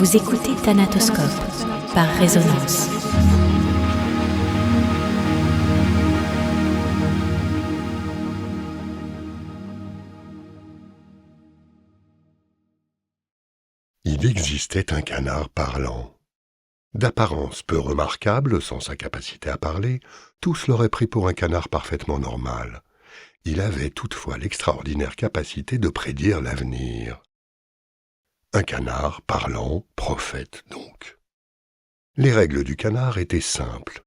Vous écoutez Thanatoscope par résonance. Il existait un canard parlant. D'apparence peu remarquable, sans sa capacité à parler, tous l'auraient pris pour un canard parfaitement normal. Il avait toutefois l'extraordinaire capacité de prédire l'avenir. Un canard parlant, prophète donc. Les règles du canard étaient simples.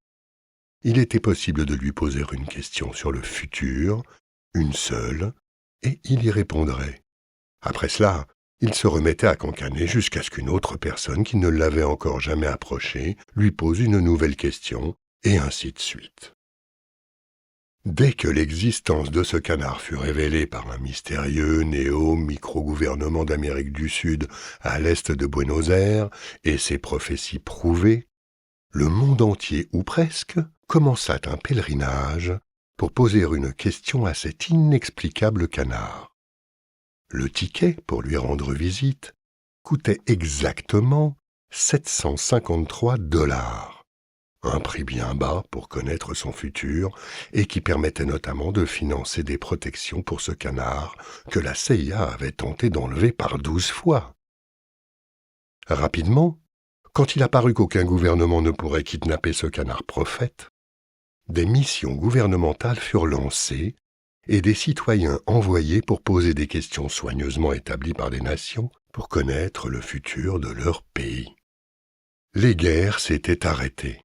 Il était possible de lui poser une question sur le futur, une seule, et il y répondrait. Après cela, il se remettait à cancaner jusqu'à ce qu'une autre personne qui ne l'avait encore jamais approché lui pose une nouvelle question, et ainsi de suite. Dès que l'existence de ce canard fut révélée par un mystérieux néo-micro-gouvernement d'Amérique du Sud à l'est de Buenos Aires et ses prophéties prouvées, le monde entier, ou presque, commença un pèlerinage pour poser une question à cet inexplicable canard. Le ticket pour lui rendre visite coûtait exactement 753 $. Un prix bien bas pour connaître son futur et qui permettait notamment de financer des protections pour ce canard que la CIA avait tenté d'enlever par 12 fois. Rapidement, quand il apparut qu'aucun gouvernement ne pourrait kidnapper ce canard prophète, des missions gouvernementales furent lancées et des citoyens envoyés pour poser des questions soigneusement établies par des nations pour connaître le futur de leur pays. Les guerres s'étaient arrêtées.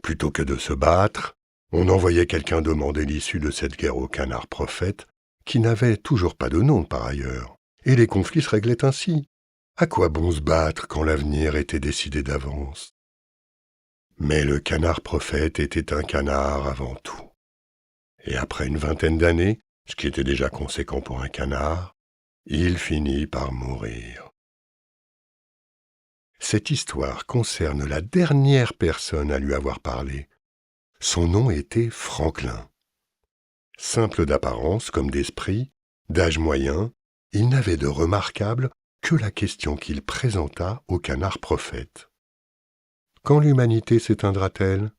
Plutôt que de se battre, on envoyait quelqu'un demander l'issue de cette guerre au canard prophète, qui n'avait toujours pas de nom par ailleurs, et les conflits se réglaient ainsi. À quoi bon se battre quand l'avenir était décidé d'avance? Mais le canard prophète était un canard avant tout. Et après une vingtaine d'années, ce qui était déjà conséquent pour un canard, il finit par mourir. Cette histoire concerne la dernière personne à lui avoir parlé. Son nom était Franklin. Simple d'apparence comme d'esprit, d'âge moyen, il n'avait de remarquable que la question qu'il présenta au canard prophète. Quand l'humanité s'éteindra-t-elle?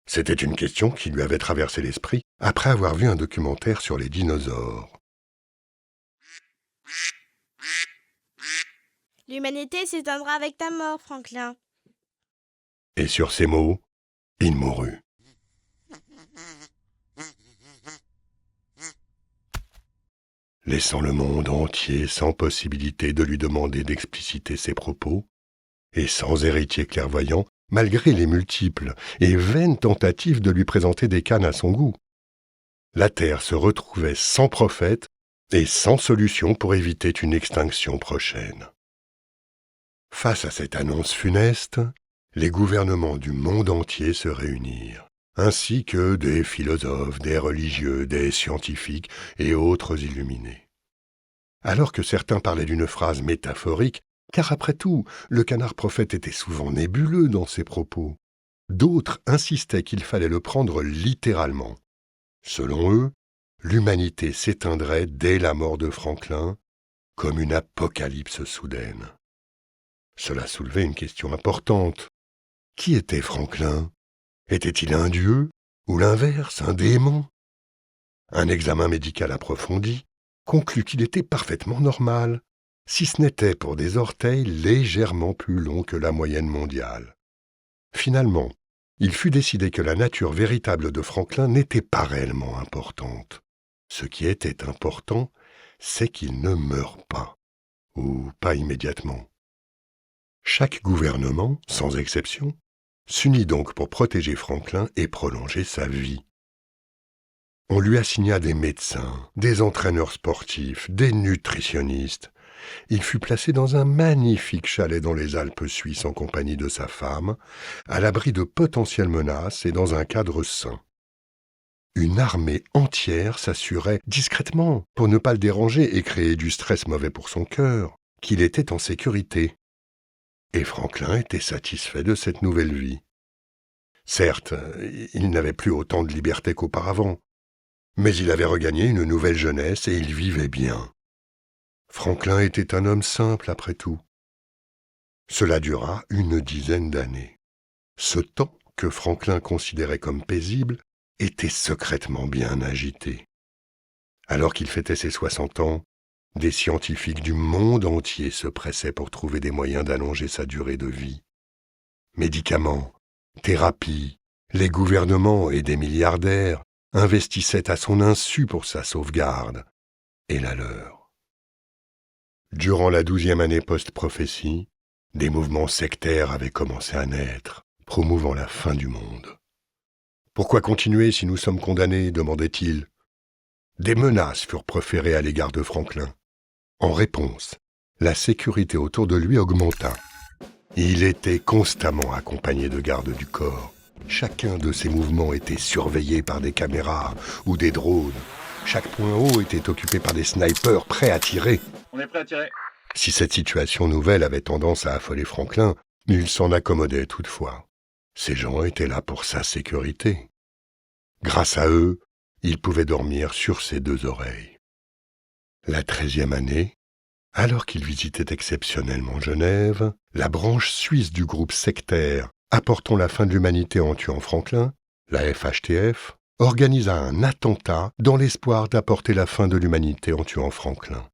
C'était une question qui lui avait traversé l'esprit après avoir vu un documentaire sur les dinosaures. L'humanité s'éteindra avec ta mort, Franklin. Et sur ces mots, il mourut. Laissant le monde entier sans possibilité de lui demander d'expliciter ses propos, et sans héritier clairvoyant, malgré les multiples et vaines tentatives de lui présenter des cannes à son goût. La Terre se retrouvait sans prophète et sans solution pour éviter une extinction prochaine. Face à cette annonce funeste, les gouvernements du monde entier se réunirent, ainsi que des philosophes, des religieux, des scientifiques et autres illuminés. Alors que certains parlaient d'une phrase métaphorique, car après tout, le canard prophète était souvent nébuleux dans ses propos, d'autres insistaient qu'il fallait le prendre littéralement. Selon eux, l'humanité s'éteindrait dès la mort de Franklin, comme une apocalypse soudaine. Cela soulevait une question importante. Qui était Franklin? Était-il un dieu, ou l'inverse, un démon? Un examen médical approfondi conclut qu'il était parfaitement normal, si ce n'était pour des orteils légèrement plus longs que la moyenne mondiale. Finalement, il fut décidé que la nature véritable de Franklin n'était pas réellement importante. Ce qui était important, c'est qu'il ne meure pas, ou pas immédiatement. Chaque gouvernement, sans exception, s'unit donc pour protéger Franklin et prolonger sa vie. On lui assigna des médecins, des entraîneurs sportifs, des nutritionnistes. Il fut placé dans un magnifique chalet dans les Alpes suisses en compagnie de sa femme, à l'abri de potentielles menaces et dans un cadre sain. Une armée entière s'assurait discrètement, pour ne pas le déranger et créer du stress mauvais pour son cœur, qu'il était en sécurité. Et Franklin était satisfait de cette nouvelle vie. Certes, il n'avait plus autant de liberté qu'auparavant, mais il avait regagné une nouvelle jeunesse et il vivait bien. Franklin était un homme simple après tout. Cela dura une dizaine d'années. Ce temps, que Franklin considérait comme paisible, était secrètement bien agité. Alors qu'il fêtait ses 60 ans, des scientifiques du monde entier se pressaient pour trouver des moyens d'allonger sa durée de vie. Médicaments, thérapies, les gouvernements et des milliardaires investissaient à son insu pour sa sauvegarde et la leur. Durant la 12e année post-prophétie, des mouvements sectaires avaient commencé à naître, promouvant la fin du monde. « Pourquoi continuer si nous sommes condamnés ?» demandait-il. Des menaces furent proférées à l'égard de Franklin. En réponse, la sécurité autour de lui augmenta. Il était constamment accompagné de gardes du corps. Chacun de ses mouvements était surveillé par des caméras ou des drones. Chaque point haut était occupé par des snipers prêts à tirer. On est prêt à tirer. Si cette situation nouvelle avait tendance à affoler Franklin, il s'en accommodait toutefois. Ces gens étaient là pour sa sécurité. Grâce à eux, il pouvait dormir sur ses 2 oreilles. La 13e année, alors qu'il visitait exceptionnellement Genève, la branche suisse du groupe sectaire apportant la fin de l'humanité en tuant Franklin, la FHTF, organisa un attentat dans l'espoir d'apporter la fin de l'humanité en tuant Franklin.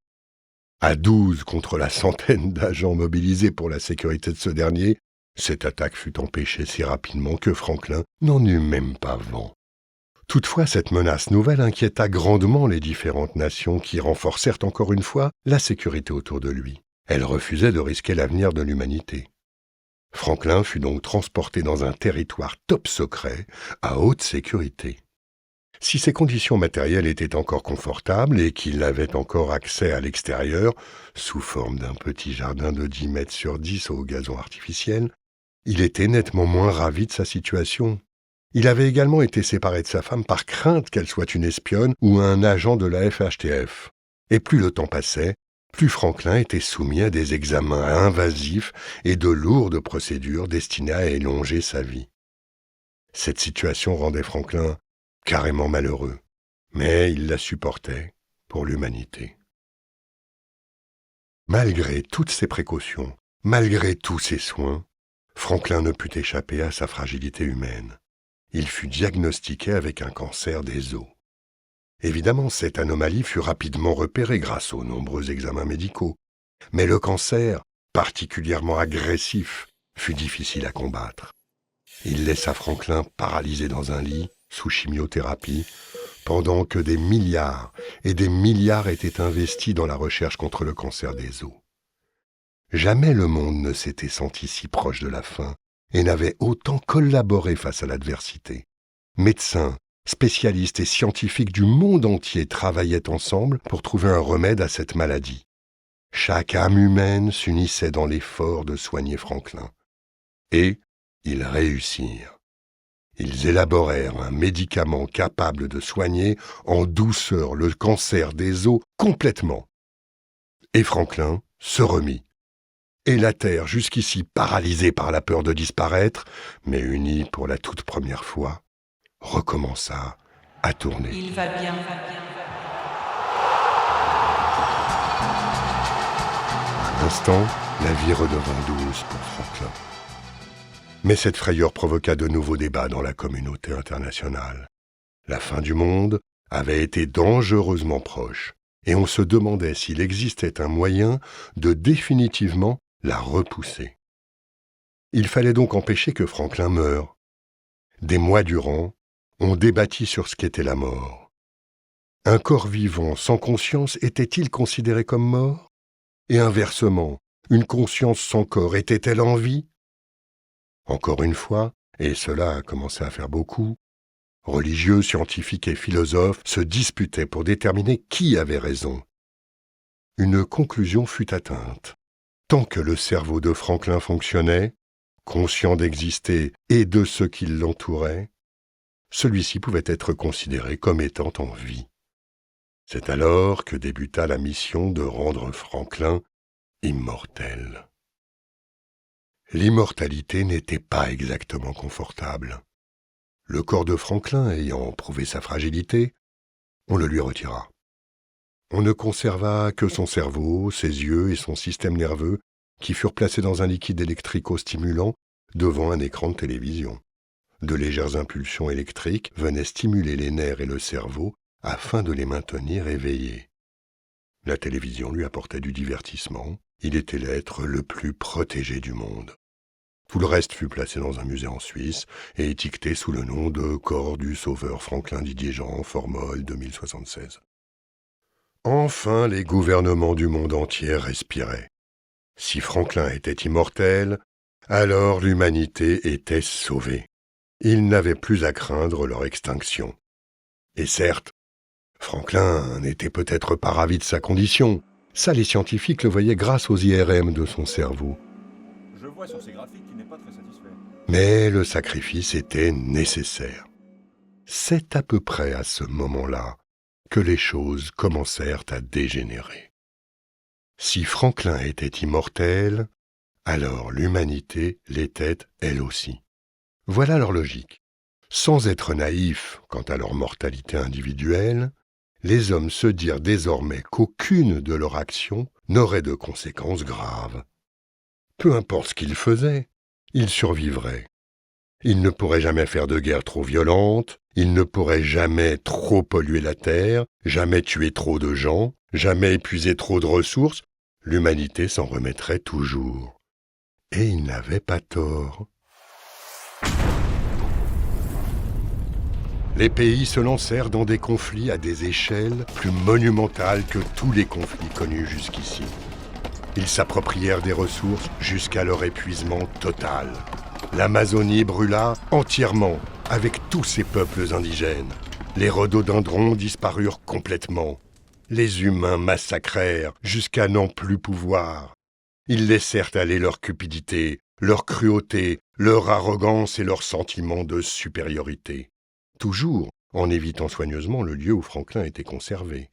À 12 contre la centaine d'agents mobilisés pour la sécurité de ce dernier, cette attaque fut empêchée si rapidement que Franklin n'en eut même pas vent. Toutefois, cette menace nouvelle inquiéta grandement les différentes nations qui renforcèrent encore une fois la sécurité autour de lui. Elles refusaient de risquer l'avenir de l'humanité. Franklin fut donc transporté dans un territoire top secret, à haute sécurité. Si ses conditions matérielles étaient encore confortables et qu'il avait encore accès à l'extérieur, sous forme d'un petit jardin de 10 mètres sur 10 au gazon artificiel, il était nettement moins ravi de sa situation. Il avait également été séparé de sa femme par crainte qu'elle soit une espionne ou un agent de la FHTF. Et plus le temps passait, plus Franklin était soumis à des examens invasifs et de lourdes procédures destinées à élonger sa vie. Cette situation rendait Franklin carrément malheureux, mais il la supportait pour l'humanité. Malgré toutes ces précautions, malgré tous ces soins, Franklin ne put échapper à sa fragilité humaine. Il fut diagnostiqué avec un cancer des os. Évidemment, cette anomalie fut rapidement repérée grâce aux nombreux examens médicaux, mais le cancer, particulièrement agressif, fut difficile à combattre. Il laissa Franklin paralysé dans un lit, sous chimiothérapie, pendant que des milliards et des milliards étaient investis dans la recherche contre le cancer des os. Jamais le monde ne s'était senti si proche de la fin et n'avait autant collaboré face à l'adversité. Médecins, spécialistes et scientifiques du monde entier travaillaient ensemble pour trouver un remède à cette maladie. Chaque âme humaine s'unissait dans l'effort de soigner Franklin. Et ils réussirent. Ils élaborèrent un médicament capable de soigner en douceur le cancer des os complètement. Et Franklin se remit. Et la Terre, jusqu'ici paralysée par la peur de disparaître, mais unie pour la toute première fois, recommença à tourner. Il va bien. Un instant, la vie redevint douce pour Franklin. Mais cette frayeur provoqua de nouveaux débats dans la communauté internationale. La fin du monde avait été dangereusement proche, et on se demandait s'il existait un moyen de définitivement la repousser. Il fallait donc empêcher que Franklin meure. Des mois durant, on débattit sur ce qu'était la mort. Un corps vivant sans conscience était-il considéré comme mort? Et inversement, une conscience sans corps était-elle en vie? Encore une fois, et cela a commencé à faire beaucoup, religieux, scientifiques et philosophes se disputaient pour déterminer qui avait raison. Une conclusion fut atteinte. Tant que le cerveau de Franklin fonctionnait, conscient d'exister et de ce qui l'entourait, celui-ci pouvait être considéré comme étant en vie. C'est alors que débuta la mission de rendre Franklin immortel. L'immortalité n'était pas exactement confortable. Le corps de Franklin ayant prouvé sa fragilité, on le lui retira. On ne conserva que son cerveau, ses yeux et son système nerveux qui furent placés dans un liquide électrico-stimulant devant un écran de télévision. De légères impulsions électriques venaient stimuler les nerfs et le cerveau afin de les maintenir éveillés. La télévision lui apportait du divertissement. Il était l'être le plus protégé du monde. Tout le reste fut placé dans un musée en Suisse et étiqueté sous le nom de Corps du Sauveur Franklin Didier Jean, Formol 2076. Enfin, les gouvernements du monde entier respiraient. Si Franklin était immortel, alors l'humanité était sauvée. Ils n'avaient plus à craindre leur extinction. Et certes, Franklin n'était peut-être pas ravi de sa condition. Ça, les scientifiques le voyaient grâce aux IRM de son cerveau. Je vois sur ces graphiques qu'il n'est pas très satisfait. Mais le sacrifice était nécessaire. C'est à peu près à ce moment-là que les choses commencèrent à dégénérer. Si Franklin était immortel, alors l'humanité l'était elle aussi. Voilà leur logique. Sans être naïfs quant à leur mortalité individuelle, les hommes se dirent désormais qu'aucune de leurs actions n'aurait de conséquences graves. Peu importe ce qu'ils faisaient, ils survivraient. Ils ne pourraient jamais faire de guerre trop violente, ils ne pourraient jamais trop polluer la terre, jamais tuer trop de gens, jamais épuiser trop de ressources. L'humanité s'en remettrait toujours. Et ils n'avaient pas tort. Les pays se lancèrent dans des conflits à des échelles plus monumentales que tous les conflits connus jusqu'ici. Ils s'approprièrent des ressources jusqu'à leur épuisement total. L'Amazonie brûla entièrement avec tous ses peuples indigènes. Les rhododendrons disparurent complètement. Les humains massacrèrent jusqu'à n'en plus pouvoir. Ils laissèrent aller leur cupidité, leur cruauté, leur arrogance et leur sentiment de supériorité. Toujours en évitant soigneusement le lieu où Franklin était conservé.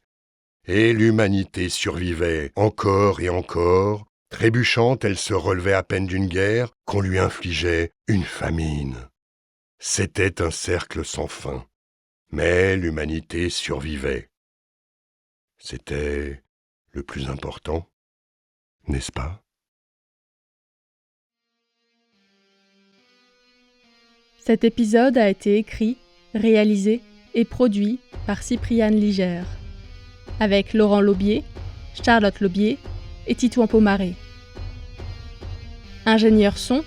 Et l'humanité survivait encore et encore. Trébuchante, elle se relevait à peine d'une guerre qu'on lui infligeait une famine. C'était un cercle sans fin. Mais l'humanité survivait. C'était le plus important, n'est-ce pas? Cet épisode a été écrit, réalisé et produit par Cypriane Ligère, avec Laurent Laubier, Charlotte Laubier et Titouan Pomaré. Ingénieur son,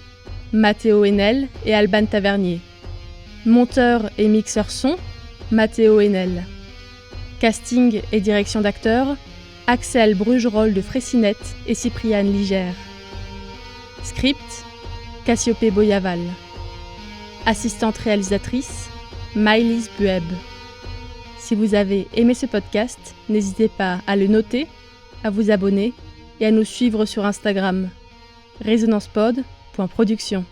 Mathéo Henel et Alban Tavernier. Monteur et mixeur son, Mathéo Henel. Casting et direction d'acteurs, Axel Brugerolles de Fraissinet et Cypriane Ligère. Script, Cassiopée Boyaval. Assistante réalisatrice, Maëlys Bueb. Si vous avez aimé ce podcast, n'hésitez pas à le noter, à vous abonner et à nous suivre sur Instagram. resonancepod.production